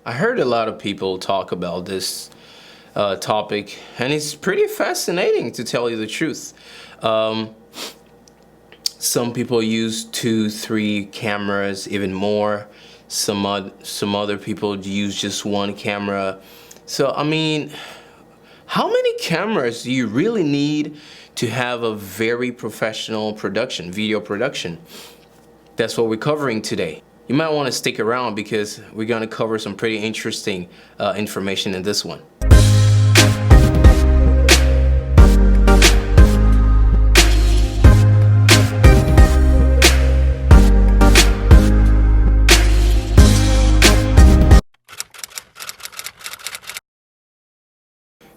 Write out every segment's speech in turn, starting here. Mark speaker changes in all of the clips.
Speaker 1: I heard a lot of people talk about this topic, and it's pretty fascinating to tell you the truth. Some people use 2, 3 cameras, even more. Some other people use just 1 camera. So I mean, how many cameras do you really need to have a very professional production, video production? That's what we're covering today. You might want to stick around because we're going to cover some pretty interesting information in this one.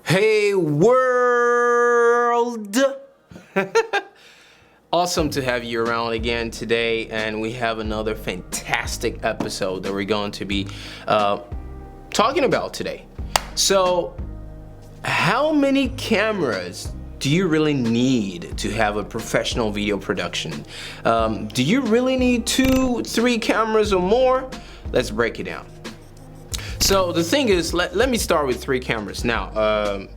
Speaker 1: Hey world! Awesome to have you around again today, and we have another fantastic episode that we're going to be talking about today. So, how many cameras do you really need to have a professional video production? Do you really need 2, 3 cameras or more? Let's break it down. So the thing is, let me start with 3 cameras. Now,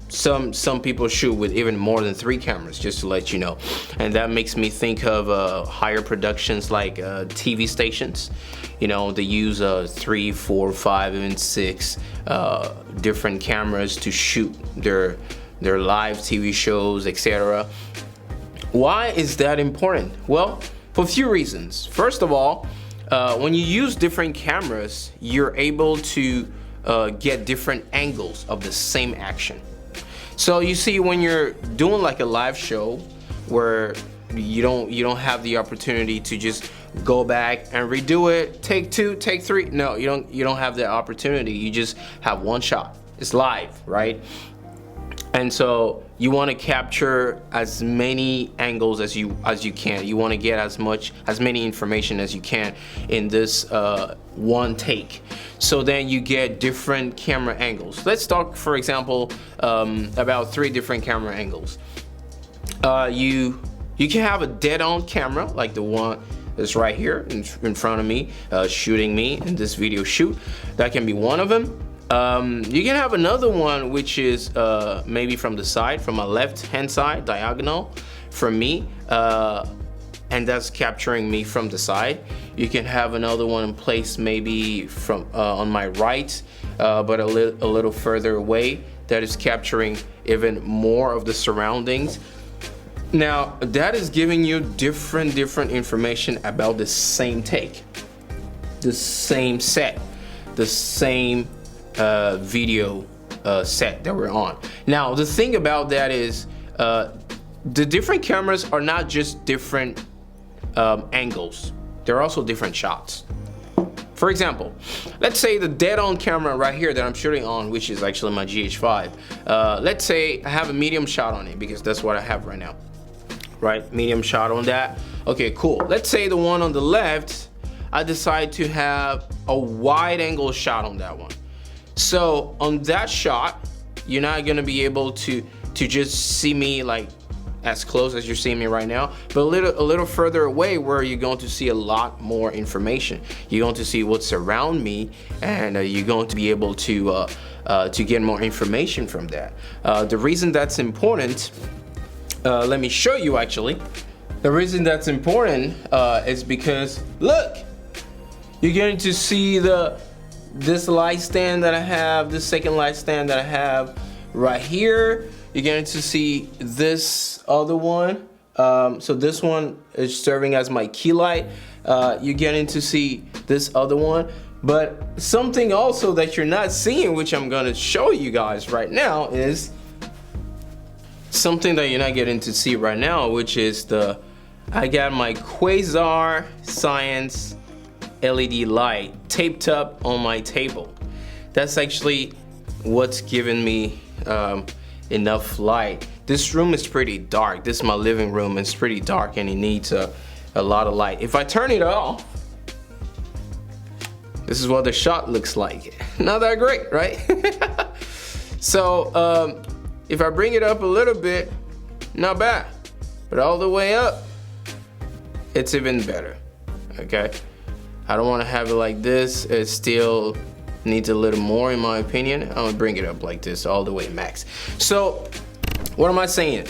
Speaker 1: some people shoot with even more than 3 cameras, just to let you know. And that makes me think of higher productions like TV stations. You know, they use 3, 4, 5, even 6 different cameras to shoot their live TV shows, etc. Why is that important? Well, for a few reasons. First of all, when you use different cameras, you're able to get different angles of the same action. So you see, when you're doing like a live show where you don't have the opportunity to just go back and redo it, take 2, take 3. No, you don't have that opportunity. You just have one shot. It's live, right? And so you want to capture as many angles as you can. You want to get as many information as you can in this one take. So then you get different camera angles. Let's talk, for example, about 3 different camera angles. You can have a dead-on camera like the one that's right here in front of me, shooting me in this video shoot. That can be one of them. You can have another one which is maybe from the side, from a left-hand side, diagonal from me, and that's capturing me from the side. You can have another one in place maybe from on my right, but a little further away, that is capturing even more of the surroundings. Now that is giving you different information about the same take, the same set, the same video set that we're on. Now the thing about that is the different cameras are not just different angles, they're also different shots. For example, let's say the dead-on camera right here that I'm shooting on, which is actually my GH5, let's say I have a medium shot on it because that's what I have right now, right? Medium shot on that. Okay, cool. Let's say the one on the left, I decide to have a wide angle shot on that one. So on that shot, you're not gonna be able to just see me like as close as you're seeing me right now, but a little further away where you're going to see a lot more information. You're going to see what's around me, and you're going to be able to get more information from that. The reason that's important, let me show you actually. The reason that's important is because look, you're going to see this light stand that I have, this second light stand that I have right here. You're going to see this other one. So this one is serving as my key light. You're getting to see this other one. But something also that you're not seeing, which I'm going to show you guys right now, is something that you're not getting to see right now, which is I got my Quasar Science LED light taped up on my table. That's actually what's giving me enough light. This room is pretty dark. This is my living room. It's pretty dark and it needs a lot of light. If I turn it off, this is what the shot looks like. Not that great, right? So if I bring it up a little bit, not bad, but all the way up, it's even better. Okay, I don't want to have it like this. It's still needs a little more in my opinion. I'm gonna bring it up like this all the way max. So what am I saying?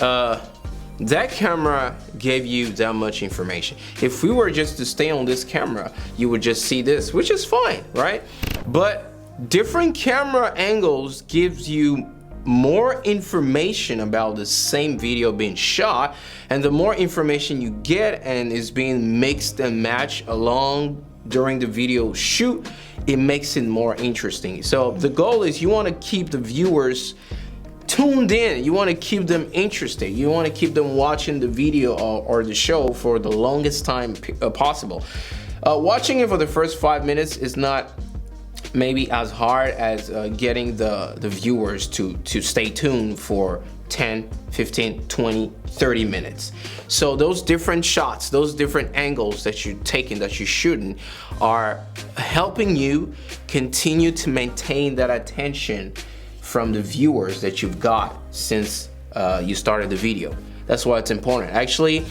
Speaker 1: That camera gave you that much information. If we were just to stay on this camera, you would just see this, which is fine, right? But different camera angles gives you more information about the same video being shot, and the more information you get and is being mixed and matched along during the video shoot, it makes it more interesting. So the goal is you want to keep the viewers tuned in. You want to keep them interested. You want to keep them watching the video or the show for the longest time possible. Watching it for the first 5 minutes is not maybe as hard as getting the viewers to stay tuned for 10, 15, 20, 30 minutes. So those different shots, those different angles that you're taking, that you're shooting, are helping you continue to maintain that attention from the viewers that you've got since you started the video. That's why it's important. Actually,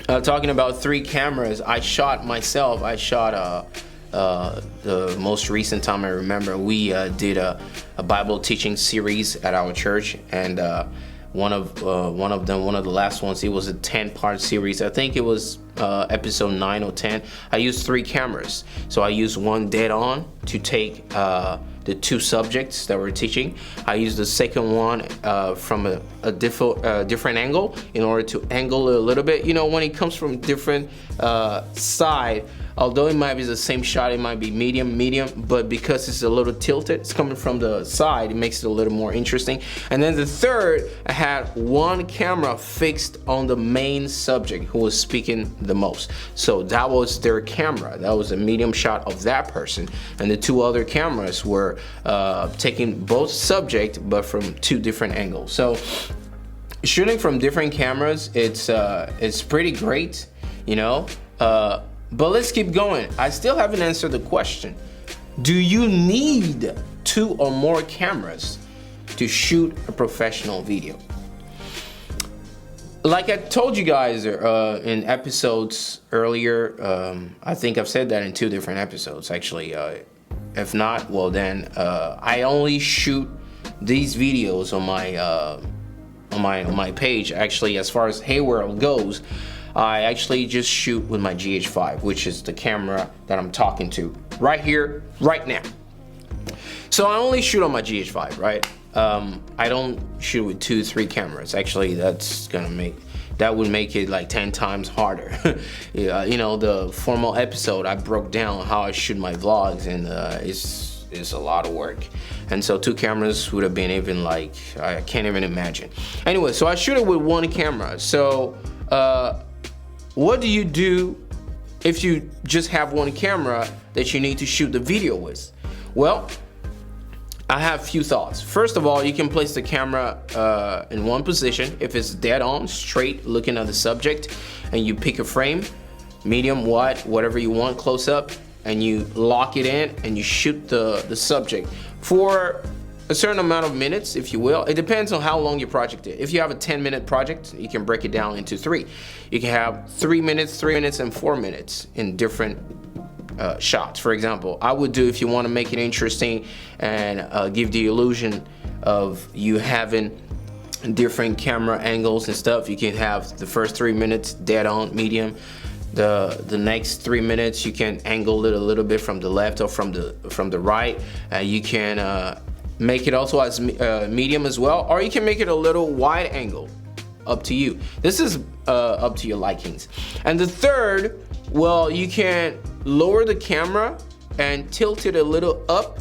Speaker 1: talking about 3 cameras, I shot myself. I shot the most recent time I remember, we did a Bible teaching series at our church, and one of the last ones, it was a 10-part series. I think it was episode 9 or 10. I used 3 cameras. So I used one dead on to take the 2 subjects that we're teaching. I used the second one from a different angle in order to angle it a little bit. You know, when it comes from different side, although it might be the same shot, it might be medium, but because it's a little tilted, it's coming from the side, it makes it a little more interesting. And then the third, I had one camera fixed on the main subject who was speaking the most. So that was their camera. That was a medium shot of that person. And the 2 other cameras were taking both subject, but from 2 different angles. So shooting from different cameras, it's pretty great, you know. But let's keep going. I still haven't answered the question. Do you need 2 or more cameras to shoot a professional video? Like I told you guys in episodes earlier, I think I've said that in 2 different episodes actually. If not, well then, I only shoot these videos on my page. Actually, as far as Hayworld goes, I actually just shoot with my GH5, which is the camera that I'm talking to right here, right now. So I only shoot on my GH5, right? I don't shoot with 2, 3 cameras. Actually, that would make it like 10 times harder. Yeah, you know, the formal episode, I broke down how I shoot my vlogs, and it's a lot of work. And so 2 cameras would have been even like, I can't even imagine. Anyway, so I shoot it with 1 camera. So what do you do if you just have 1 camera that you need to shoot the video with? Well, I have a few thoughts. First of all, you can place the camera in one position. If it's dead on, straight, looking at the subject, and you pick a frame, medium, wide, whatever you want, close up, and you lock it in and you shoot the subject for a certain amount of minutes, if you will. It depends on how long your project is. If you have a 10-minute project, you can break it down into 3. You can have 3 minutes, and 4 minutes in different shots. For example, I would do, if you want to make it interesting and give the illusion of you having different camera angles and stuff, you can have the first 3 minutes dead on, medium. The next 3 minutes you can angle it a little bit from the left or from the right. You can make it also as medium as well, or you can make it a little wide angle. Up to you. This is up to your likings. And the third, well, you can lower the camera and tilt it a little up,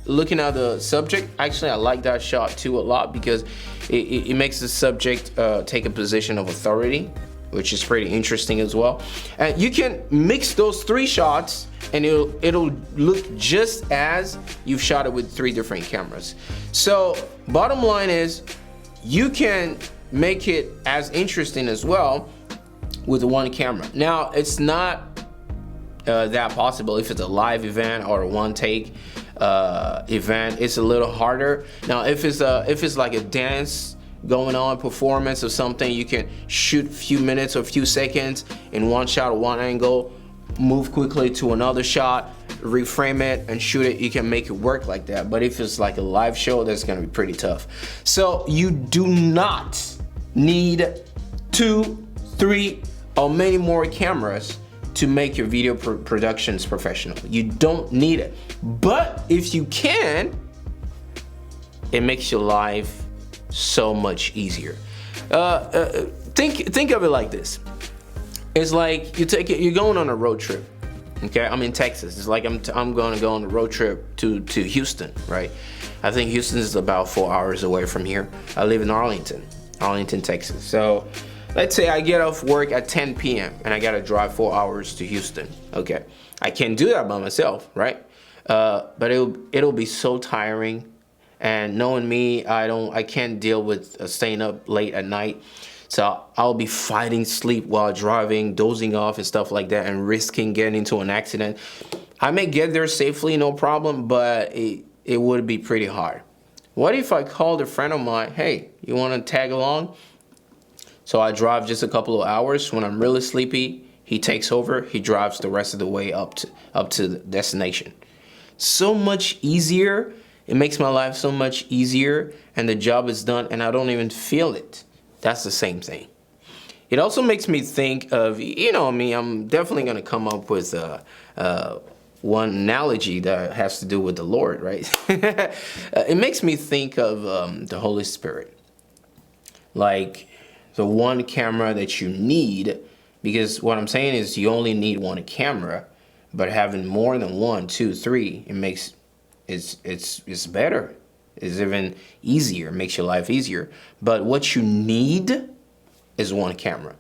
Speaker 1: looking at the subject. Actually, I like that shot too a lot because it makes the subject take a position of authority, which is pretty interesting as well. And you can mix those 3 shots and it'll look just as you've shot it with 3 different cameras. So bottom line is, you can make it as interesting as well with 1 camera. Now, it's not that possible if it's a live event or a 1-take event. It's a little harder. Now, if it's like a dance going on, performance or something, you can shoot a few minutes or a few seconds in 1 shot or 1 angle, move quickly to another shot, reframe it and shoot it, you can make it work like that. But if it's like a live show, that's gonna be pretty tough. So you do not need 2, 3, or many more cameras to make your video productions professional. You don't need it. But if you can, it makes your life so much easier. Think of it like this. It's like you're going on a road trip. Okay, I'm in Texas. It's like I'm going to go on a road trip to Houston, right? I think Houston is about 4 hours away from here. I live in Arlington, Texas. So let's say I get off work at 10 p.m. and I gotta drive 4 hours to Houston. Okay, I can't do that by myself, right? But it'll be so tiring. And knowing me, I can't deal with staying up late at night. So I'll be fighting sleep while driving, dozing off and stuff like that, and risking getting into an accident. I may get there safely, no problem, but it would be pretty hard. What if I called a friend of mine, hey, you want to tag along? So I drive just a couple of hours. When I'm really sleepy, he takes over. He drives the rest of the way up to the destination. So much easier. It makes my life so much easier, and the job is done, and I don't even feel it. That's the same thing. It also makes me think of, you know me, I'm definitely going to come up with one analogy that has to do with the Lord, right? It makes me think of the Holy Spirit. Like the one camera that you need, because what I'm saying is you only need one camera, but having more than 1, 2, 3, it makes it's better. It's even easier, makes your life easier. But what you need is one camera.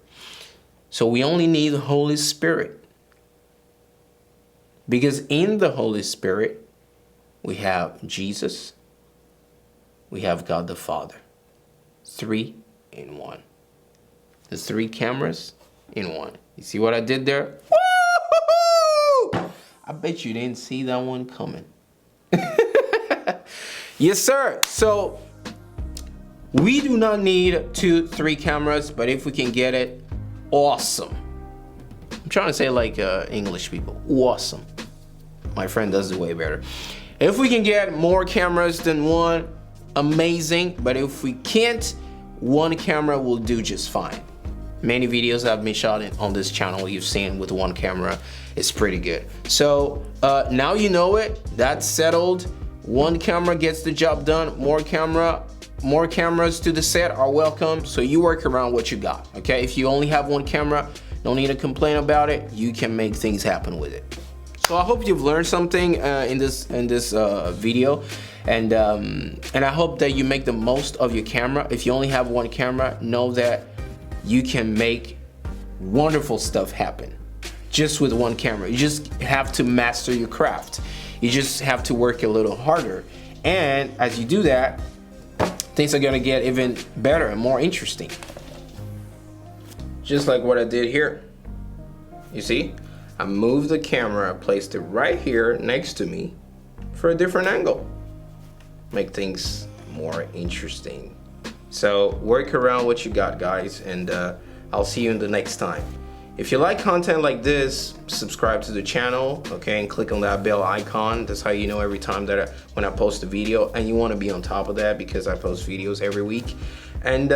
Speaker 1: So we only need the Holy Spirit. Because in the Holy Spirit, we have Jesus, we have God the Father. 3 in 1. The 3 cameras in 1. You see what I did there? Woo-hoo-hoo! I bet you didn't see that one coming. Yes, sir. So we do not need 2, 3 cameras, but if we can get it, awesome. I'm trying to say like English people, awesome. My friend does it way better. If we can get more cameras than 1, amazing. But if we can't, 1 camera will do just fine. Many videos have been shot on this channel you've seen with 1 camera. It's pretty good. So now you know it. That's settled. 1 camera gets the job done. More cameras to the set are welcome. So you work around what you got. Okay, if you only have 1 camera, don't need to complain about it. You can make things happen with it. So I hope you've learned something in this video, and I hope that you make the most of your camera. If you only have 1 camera, know that you can make wonderful stuff happen just with 1 camera. You just have to master your craft. You just have to work a little harder. And as you do that, things are gonna get even better and more interesting. Just like what I did here. You see? I moved the camera, placed it right here next to me for a different angle. Make things more interesting. So work around what you got, guys, and I'll see you in the next time. If you like content like this, subscribe to the channel, okay, and click on that bell icon. That's how you know every time that when I post a video, and you want to be on top of that because I post videos every week. And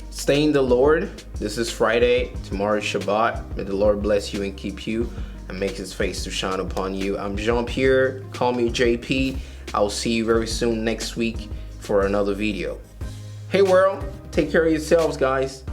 Speaker 1: stay in the Lord. This is Friday, tomorrow is Shabbat. May the Lord bless you and keep you and make his face to shine upon you. I'm Jean-Pierre, call me JP. I'll see you very soon next week for another video. Hey world, take care of yourselves, guys.